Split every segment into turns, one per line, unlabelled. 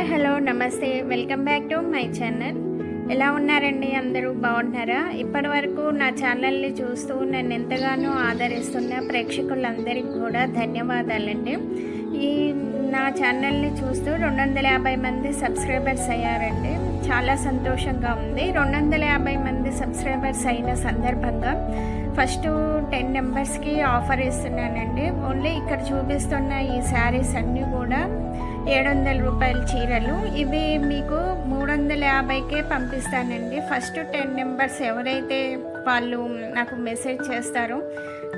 Hi hello నమస్తే welcome back to my channel. ఎలా ఉన్నారండి? అందరూ బాగున్నారా? ఇప్పటి వరకు నా ఛానల్ని చూస్తూ నన్ను ఎంతగానో ఆదరిస్తున్న ప్రేక్షకులందరికీ కూడా ధన్యవాదాలండి. నా ఛానల్ని చూస్తూ 250 మంది సబ్స్క్రైబర్స్ అయ్యారండి. చాలా సంతోషంగా ఉంది. 250 మంది సబ్స్క్రైబర్స్ అయిన సందర్భంగా ఫస్ట్ 10 నెంబర్స్కి ఆఫర్ ఇస్తున్నానండి. ఓన్లీ ఇక్కడ చూపిస్తున్న ఈ శారీస్ అన్నీ కూడా 700 రూపాయల చీరలు. ఇవి మీకు 350కే పంపిస్తానండి. ఫస్ట్ 10 నెంబర్స్ ఎవరైతే వాళ్ళు నాకు మెసేజ్ చేస్తారో,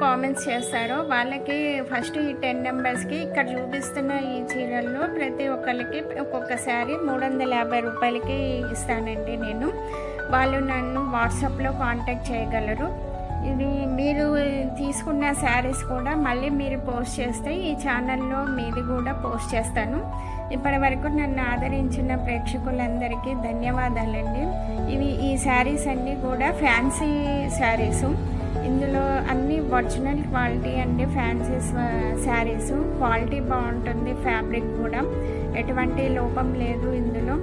కామెంట్స్ చేస్తారో వాళ్ళకి ఫస్ట్ ఈ 10 నెంబర్స్కి ఇక్కడ చూపిస్తున్న ఈ చీరల్లో ప్రతి ఒక్కరికి ఒక్కొక్క శారీ 350 రూపాయలకి ఇస్తానండి నేను. వాళ్ళు నన్ను వాట్సాప్లో కాంటాక్ట్ చేయగలరు. ఇది మీరు తీసుకున్న శారీస్ కూడా మళ్ళీ మీరు పోస్ట్ చేస్తే ఈ ఛానల్లో మీది కూడా పోస్ట్ చేస్తాను. ఇప్పటి వరకు నన్ను ఆదరించిన ప్రేక్షకులందరికీ ధన్యవాదాలండి. ఈ శారీస్ అన్నీ కూడా ఫ్యాన్సీ శారీసు. ఇందులో అన్నీ ఒరిజినల్ క్వాలిటీ అండి. ఫ్యాన్సీ శారీసు క్వాలిటీ బాగుంటుంది. ఫ్యాబ్రిక్ కూడా ఎటువంటి లోపం లేదు ఇందులో.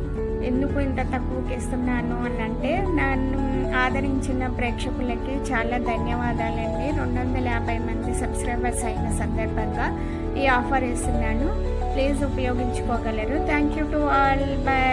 ఎందుకు ఇంత తక్కువకి ఇస్తున్నాను అని అంటే, నన్ను ఆదరించిన ప్రేక్షకులకి చాలా ధన్యవాదాలండి. 250 మంది సబ్స్క్రైబర్స్ అయిన సందర్భంగా ఈ ఆఫర్ ఇస్తున్నాను. ప్లీజ్ ఉపయోగించుకోగలరు. Thank you to all. By.